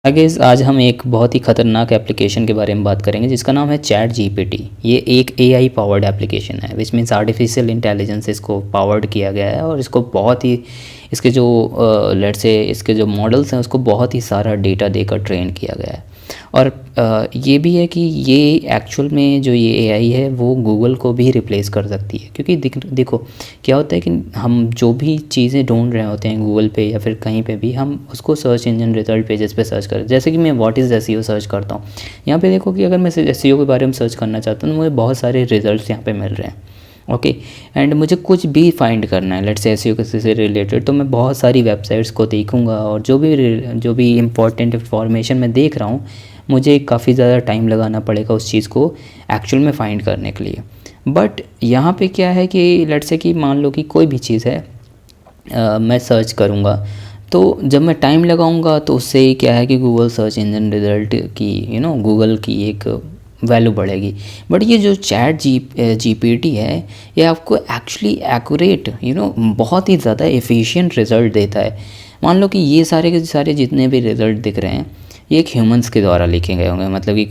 Guys आज हम एक बहुत ही ख़तरनाक एप्लीकेशन के बारे में बात करेंगे जिसका नाम है चैट जीपीटी। ये एक एआई पावर्ड एप्लीकेशन है विच मीन्स आर्टिफिशियल इंटेलिजेंस इसको पावर्ड किया गया है और इसको बहुत ही इसके जो लेट्स से इसके जो मॉडल्स हैं उसको बहुत ही सारा डेटा देकर ट्रेन किया गया है। और ये भी है कि ये एक्चुअल में जो ये एआई है वो गूगल को भी रिप्लेस कर सकती है, क्योंकि देखो क्या होता है कि हम जो भी चीज़ें ढूंढ रहे होते हैं गूगल पे या फिर कहीं पे भी, हम उसको सर्च इंजन रिजल्ट पेजेस पे सर्च करें। जैसे कि मैं व्हाट इज़ एसईओ सर्च करता हूँ, यहाँ पे देखो कि अगर मैं एसईओ के बारे में सर्च करना चाहता हूँ तो मुझे बहुत सारे रिजल्ट्स यहाँ पे मिल रहे हैं। ओके एंड मुझे कुछ भी फाइंड करना है लेट्स से एसईओ से रिलेटेड, तो मैं बहुत सारी वेबसाइट्स को देखूँगा और जो भी इम्पोर्टेंट इन्फॉर्मेशन मैं देख रहा हूँ मुझे काफ़ी ज़्यादा टाइम लगाना पड़ेगा उस चीज़ को एक्चुअल में फाइंड करने के लिए। बट यहाँ पे क्या है कि लेट्स से कि मान लो कि कोई भी चीज़ है मैं सर्च करूँगा, तो जब मैं टाइम लगाऊँगा तो उससे क्या है कि गूगल सर्च इंजन रिज़ल्ट की गूगल की एक वैल्यू बढ़ेगी। बट ये जो चैट जीपीटी है ये आपको एक्चुअली एक्यूरेट बहुत ही ज़्यादा एफिशिएंट रिज़ल्ट देता है। मान लो कि ये सारे के सारे जितने भी रिज़ल्ट दिख रहे हैं ये एक ह्यूमंस के द्वारा लिखे गए होंगे, मतलब कि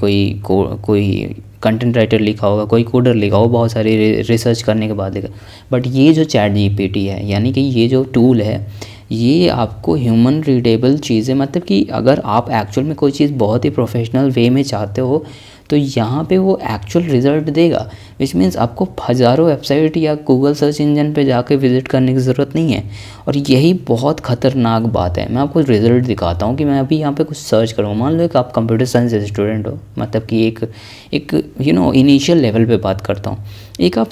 कोई कंटेंट राइटर लिखा होगा, कोई कोडर लिखा होगा, बहुत सारी रिसर्च करने के बाद लिखा। बट ये जो चैट जीपीटी है यानी कि ये जो टूल है ये आपको ह्यूमन रीडेबल चीज़ें, मतलब कि अगर आप एक्चुअल में कोई चीज़ बहुत ही प्रोफेशनल वे में चाहते हो तो यहाँ पे वो एक्चुअल रिज़ल्ट देगा, विच मीन्स आपको हज़ारों वेबसाइट या गूगल सर्च इंजन पे जाके विज़िट करने की ज़रूरत नहीं है। और यही बहुत ख़तरनाक बात है। मैं आपको रिज़ल्ट दिखाता हूँ कि मैं अभी यहाँ पे कुछ सर्च करूँगा। मान लो कि आप कंप्यूटर साइंस स्टूडेंट हो, मतलब कि एक इनिशियल लेवल पे बात करता हूँ। एक आप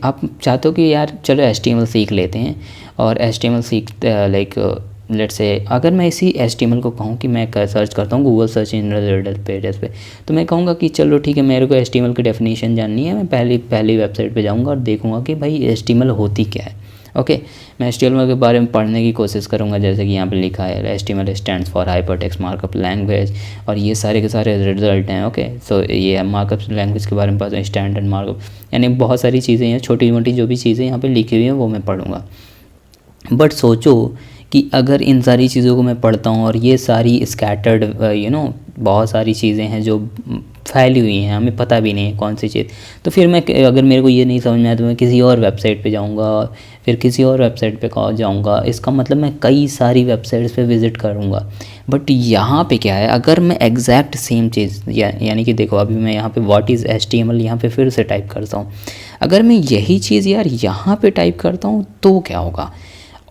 आप चाहते हो कि यार चलो HTML सीख लेते हैं और HTML लेट्स से अगर मैं इसी HTML को कहूँ कि मैं सर्च करता हूँ Google search engine result pages पे, तो मैं कहूँगा कि चलो ठीक है मेरे को HTML की डेफिनेशन जाननी है, मैं पहली वेबसाइट पे जाऊँगा और देखूँगा कि भाई HTML होती क्या है। ओके मैं HTML के बारे में पढ़ने की कोशिश करूँगा, जैसे कि यहाँ पे लिखा है HTML stands for hypertext markup language, और ये सारे के सारे रिजल्ट हैं। ओके सो ये मार्कअप लैंग्वेज के बारे में पता है, स्टैंडर्ड मार्कअप, यानी बहुत सारी चीज़ें हैं, छोटी मोटी जो भी चीज़ें यहाँ पे लिखी हुई हैं वो मैं पढ़ूँगा। बट सोचो कि अगर इन सारी चीज़ों को मैं पढ़ता हूँ और ये सारी स्कैटर्ड बहुत सारी चीज़ें हैं जो फैली हुई हैं, हमें पता भी नहीं है कौन सी चीज़, तो फिर मैं अगर मेरे को ये नहीं समझ में आया तो मैं किसी और वेबसाइट पे जाऊँगा, फिर किसी और वेबसाइट पे जाऊँगा। इसका मतलब मैं कई सारी वेबसाइट्स पे विज़िट करूँगा। बट यहाँ पे क्या है, अगर मैं एग्जैक्ट सेम चीज़ यानी कि देखो अभी मैं यहाँ पे व्हाट इज़ HTML यहाँ पे फिर से टाइप करता हूँ, अगर मैं यही चीज़ यार यहाँ पे टाइप करता हूँ तो क्या होगा,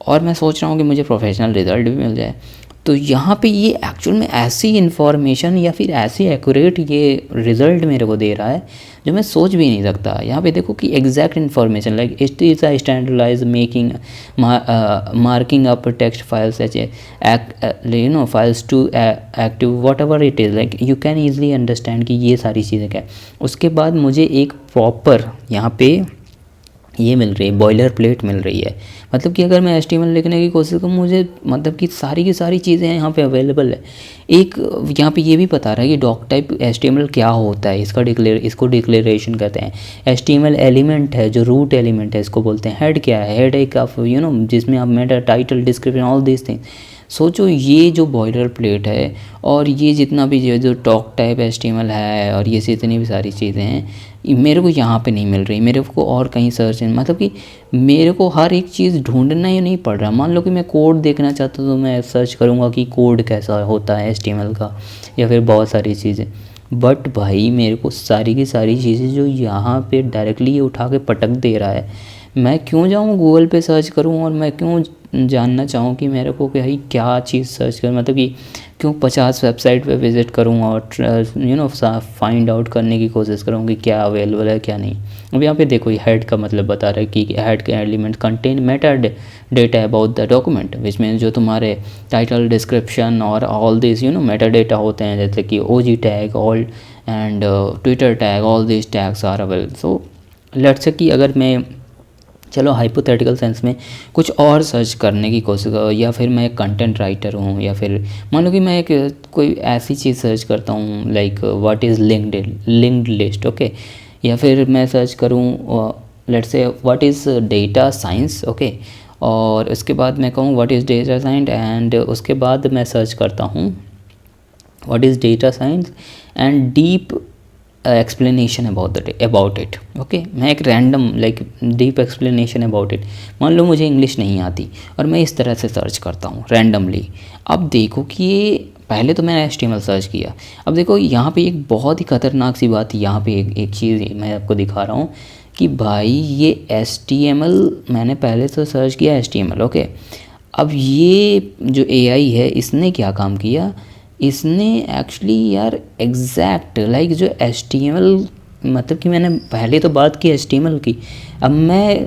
और मैं सोच रहा हूँ कि मुझे प्रोफेशनल रिज़ल्ट भी मिल जाए। तो यहाँ पे ये एक्चुअल में ऐसी इन्फॉर्मेशन या फिर ऐसी एक्यूरेट ये रिज़ल्ट मेरे को दे रहा है जो मैं सोच भी नहीं सकता। यहाँ पे देखो कि exact information like it is a standardize making marking up text files H files to active whatever it is, like you can easily understand कि ये सारी चीज़ें क्या है। उसके बाद मुझे एक प्रॉपर यहाँ पे ये मिल रही है, बॉयलर प्लेट मिल रही है, मतलब कि अगर मैं HTML लिखने की कोशिश करूँ मुझे मतलब कि सारी की सारी चीज़ें यहाँ पे अवेलेबल है। एक यहाँ पे ये भी बता रहा है कि डॉक टाइप HTML क्या होता है, इसको डिक्लेरेशन कहते हैं। HTML एलिमेंट है जो रूट एलिमेंट है, इसको बोलते हैं। हेड क्या है, हेड एक ऑफ जिसमें आप Meta title description all this thing. सोचो ये जो बॉयलर प्लेट है और ये जितना भी जो टॉक टाइप HTML है और ये जितनी भी सारी चीज़ें हैं मेरे को यहाँ पे नहीं मिल रही, मेरे को और कहीं सर्च मतलब कि मेरे को हर एक चीज़ ढूंढना ही नहीं पड़ रहा। मान लो कि मैं कोड देखना चाहता हूँ तो मैं सर्च करूँगा कि कोड कैसा होता है HTML का या फिर बहुत सारी चीज़ें। बट भाई मेरे को सारी की सारी चीज़ें जो यहाँ पे डायरेक्टली ये उठा के पटक दे रहा है, मैं क्यों जाऊँ गूगल पे सर्च करूँ और मैं क्यों जानना चाहूँ कि मेरे को क्या चीज़ सर्च कर, मतलब कि क्यों 50 वेबसाइट पे विज़िट करूँ और फाइंड आउट करने की कोशिश करूँ कि क्या अवेलेबल है क्या नहीं। अब यहाँ पे देखो ये हेड का मतलब बता रहा है कि हेड के element contain meta data about the document, which mean जो तुम्हारे टाइटल डिस्क्रिप्शन और ऑल दिस मेटा डेटा होते हैं, जैसे कि OG tag all and Twitter tag, all this tags are available. So let's say कि अगर मैं चलो हाइपोथेटिकल सेंस में कुछ और सर्च करने की कोशिश करो, या फिर मैं एक कंटेंट राइटर हूँ, या फिर मान लो कि मैं एक कोई ऐसी चीज़ सर्च करता हूँ like what is linked list. Okay या फिर मैं सर्च करूँ let's say what is data science. Okay और उसके बाद मैं कहूँ what is data science and उसके बाद मैं सर्च करता हूँ what is data science and deep explanation about it. Okay, मैं एक random like deep explanation about it, मान लो मुझे इंग्लिश नहीं आती और मैं इस तरह से सर्च करता हूँ रैंडमली। अब देखो कि ये पहले तो मैंने HTML सर्च किया, अब देखो यहाँ पे एक बहुत ही ख़तरनाक सी बात, यहाँ पे एक चीज़ मैं आपको दिखा रहा हूँ कि भाई ये HTML मैंने पहले तो सर्च किया HTML। ओके, अब ये जो AI है इसने क्या काम किया, इसने एक्चुअली यार एग्जैक्ट लाइक जो HTML, मतलब कि मैंने पहले तो बात की HTML की, अब मैं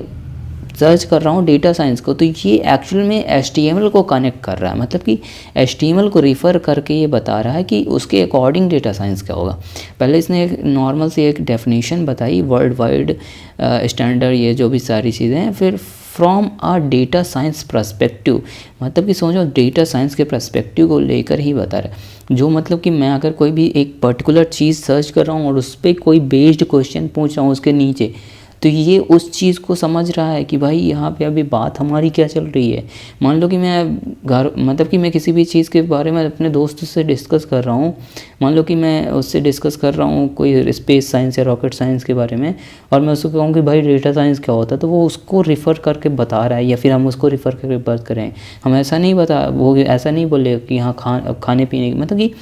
सर्च कर रहा हूँ डेटा साइंस को, तो ये एक्चुअल में HTML को कनेक्ट कर रहा है, मतलब कि HTML को रिफ़र करके ये बता रहा है कि उसके अकॉर्डिंग डेटा साइंस क्या होगा। पहले इसने एक नॉर्मल सी एक डेफिनेशन बताई, वर्ल्ड वाइड स्टैंडर्ड, ये जो भी सारी चीज़ें हैं, फिर from a data science perspective, मतलब कि समझो डेटा साइंस के पर्सपेक्टिव को लेकर ही बता रहा है। जो मतलब कि मैं अगर कोई भी एक पर्टिकुलर चीज़ सर्च कर रहा हूँ और उस पर कोई बेस्ड क्वेश्चन पूछ रहा हूँ उसके नीचे, तो ये उस चीज़ को समझ रहा है कि भाई यहाँ पे अभी बात हमारी क्या चल रही है। मान लो कि मैं घर, मतलब कि मैं किसी भी चीज़ के बारे में अपने दोस्त से डिस्कस कर रहा हूँ, मान लो कि मैं उससे डिस्कस कर रहा हूँ कोई स्पेस साइंस या रॉकेट साइंस के बारे में, और मैं उसको कहूँ कि भाई डेटा साइंस क्या होता है, तो वो उसको रिफ़र करके बता रहा है, या फिर हम उसको रिफ़र करके बात करें। हम ऐसा नहीं बता, वो ऐसा नहीं बोले कि यहाँ खाने पीने की, मतलब कि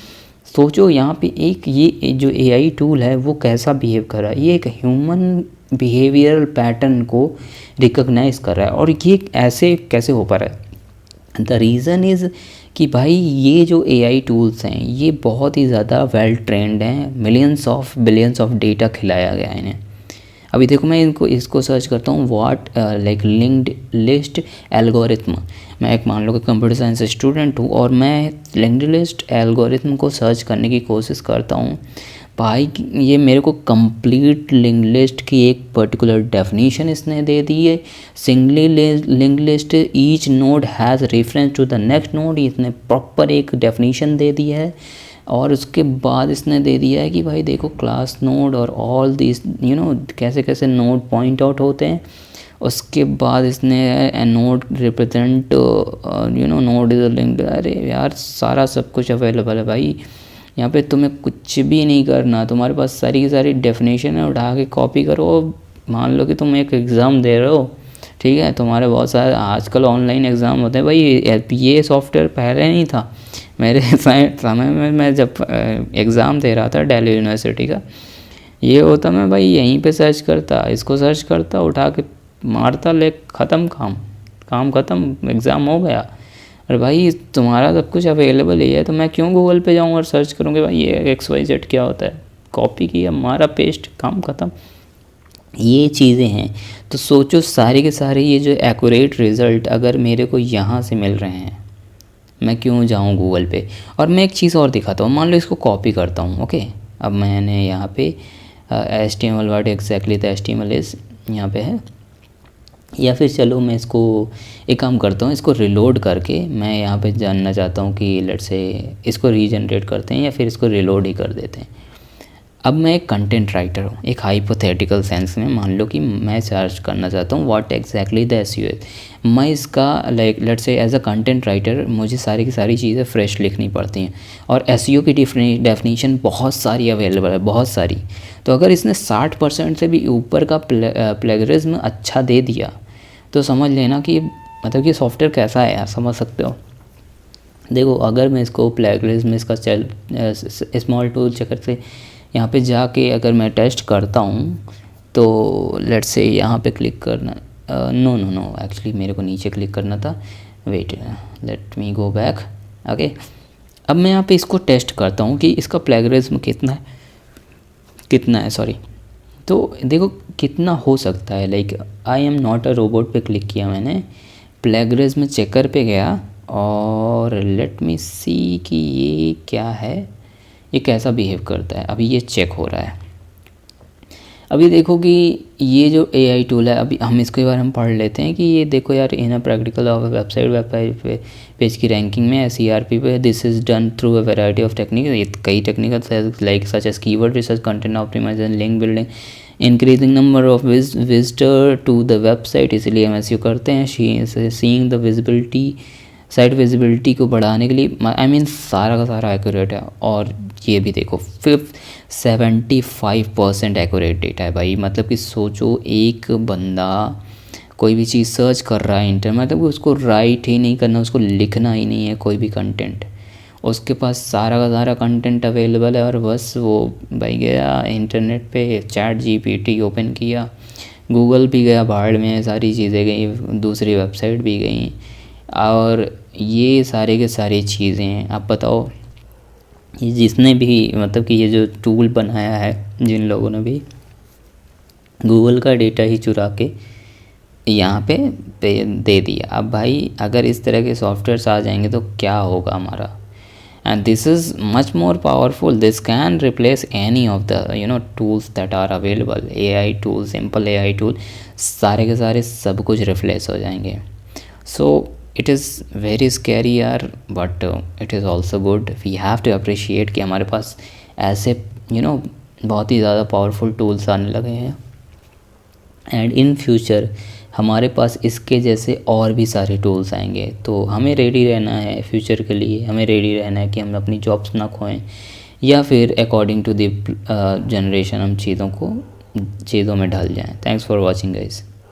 सोचो यहाँ पे एक ये जो AI टूल है वो कैसा बिहेव कर रहा है, ये एक ह्यूमन बिहेवियरल पैटर्न को रिकॉग्नाइज कर रहा है। और ये ऐसे कैसे हो पा रहा है, द रीज़न इज़ कि भाई ये जो AI टूल्स हैं ये बहुत ही ज़्यादा वेल ट्रेंड हैं, बिलियंस ऑफ डेटा खिलाया गया है इन्हें। अभी देखो मैं इसको सर्च करता हूँ what like linked list algorithm. मैं एक मान लो कि कंप्यूटर साइंस स्टूडेंट हूँ और मैं लिंक्ड लिस्ट एल्गोरिथम को सर्च करने की कोशिश करता हूँ। भाई ये मेरे को कंप्लीट लिंक्ड लिस्ट की एक पर्टिकुलर डेफिनेशन इसने दे दी है। Singly linked list each node has reference to the next node, इसने प्रॉपर एक डेफिनेशन दे दी है। और उसके बाद इसने दे दिया है कि भाई देखो क्लास नोड और ऑल दिस कैसे कैसे नोड पॉइंट आउट होते हैं। उसके बाद इसने node represent node is linked. अरे यार सारा सब कुछ अवेलेबल है भाई, यहाँ पे तुम्हें कुछ भी नहीं करना, तुम्हारे पास सारी की सारी डेफिनेशन है, उठा के कॉपी करो। मान लो कि तुम एक एग्ज़ाम दे रहे हो, ठीक है, तुम्हारे बहुत सारे आजकल ऑनलाइन एग्ज़ाम होते हैं भाई। ये सॉफ्टवेयर पहले नहीं था मेरे समय में, मैं जब एग्ज़ाम दे रहा था दिल्ली यूनिवर्सिटी का, ये होता मैं भाई यहीं पे सर्च करता, इसको सर्च करता, उठा के मारता, ले ख़त्म, काम ख़त्म, एग्ज़ाम हो गया। और भाई तुम्हारा सब कुछ अवेलेबल ही है, तो मैं क्यों गूगल पे जाऊँ और सर्च करूँ कि भाई ये XYZ क्या होता है, कॉपी किया, मारा, पेस्ट, काम ख़त्म। ये चीज़ें हैं। तो सोचो सारे के सारे ये जो एक्यूरेट रिज़ल्ट अगर मेरे को यहाँ से मिल रहे हैं, मैं क्यों जाऊँ गूगल पे। और मैं एक चीज़ और दिखाता हूँ, मान लो इसको कॉपी करता हूँ। ओके, अब मैंने यहाँ पे HTML word exactly the HTML is यहाँ पे है, या फिर चलो मैं इसको एक काम करता हूँ, इसको रिलोड करके मैं यहाँ पे जानना चाहता हूँ कि लेट्स से इसको रीजनरेट करते हैं या फिर इसको रिलोड ही कर देते हैं। अब मैं एक कंटेंट राइटर हूँ, एक हाइपोथेटिकल सेंस में मान लो कि मैं सर्च करना चाहता हूँ व्हाट एग्जैक्टली द SEO है। मैं इसका like let's say as a content writer मुझे सारी की सारी चीज़ें फ्रेश लिखनी पड़ती हैं, और SEO की डेफिनेशन बहुत सारी अवेलेबल है, बहुत सारी। तो अगर इसने 60% से भी ऊपर का प्लेगरिज्म अच्छा दे दिया तो समझ लेना कि मतलब कि सॉफ्टवेयर कैसा है यार, समझ सकते हो। देखो अगर मैं इसको प्लेगरिज्म इसका स्मॉल टूल चेकर से यहाँ पे जाके अगर मैं टेस्ट करता हूँ, तो लेट्स से यहाँ पे क्लिक करना, नो एक्चुअली मेरे को नीचे क्लिक करना था, wait let me go back. Okay, अब मैं यहाँ पे इसको टेस्ट करता हूँ कि इसका प्लेगरिज्म कितना है सॉरी। तो देखो कितना हो सकता है, like I am not a robot पे क्लिक किया मैंने, प्लेगरिज्म चेकर पे गया और लेट मी सी कि ये क्या है, ये कैसा बिहेव करता है। अभी ये चेक हो रहा है। अभी देखो कि ये जो AI टूल है, अभी हम इसके बारे में पढ़ लेते हैं कि ये देखो यार, in a practical of website page की रैंकिंग में SERP पे this is done through a variety of technique, कई technical like such as keyword research, content optimisation, link building, increasing number of visitor to the website, इसलिए हम SEO करते हैं, seeing the visibility site visibility को बढ़ाने के लिए I mean सारा का सारा एक्यूरेट है। और ये भी देखो 75% एक्यूरेट डेटा है भाई। मतलब कि सोचो एक बंदा कोई भी चीज़ सर्च कर रहा है इंटरनेट, मतलब कि उसको राइट ही नहीं करना, उसको लिखना ही नहीं है कोई भी कंटेंट, उसके पास सारा का सारा कंटेंट अवेलेबल है और बस वो भाई गया इंटरनेट पे चैट जीपीटी ओपन किया, गूगल भी गया भाड़ में, सारी चीज़ें गई, दूसरी वेबसाइट भी गई, और ये सारे के सारी चीज़ें आप बताओ। ये जिसने भी मतलब कि ये जो टूल बनाया है, जिन लोगों ने भी गूगल का डेटा ही चुरा के यहाँ पे दे दिया। अब भाई अगर इस तरह के सॉफ्टवेयर्स आ जाएंगे तो क्या होगा हमारा। And this is much more powerful, this can replace any of the tools that are available. AI tool, simple AI tool, सारे के सारे सब कुछ रिप्लेस हो जाएंगे। So it is very scary यार, but it is also good. We have to appreciate कि हमारे पास ऐसे बहुत ही ज़्यादा पावरफुल टूल्स आने लगे हैं। एंड इन फ्यूचर हमारे पास इसके जैसे और भी सारे टूल्स आएंगे। तो हमें रेडी रहना है फ्यूचर के लिए, हमें रेडी रहना है कि हम अपनी जॉब्स ना खोएं, या फिर अकॉर्डिंग टू द जनरेशन हम चीज़ों में ढल जाएं। Thanks for watching guys.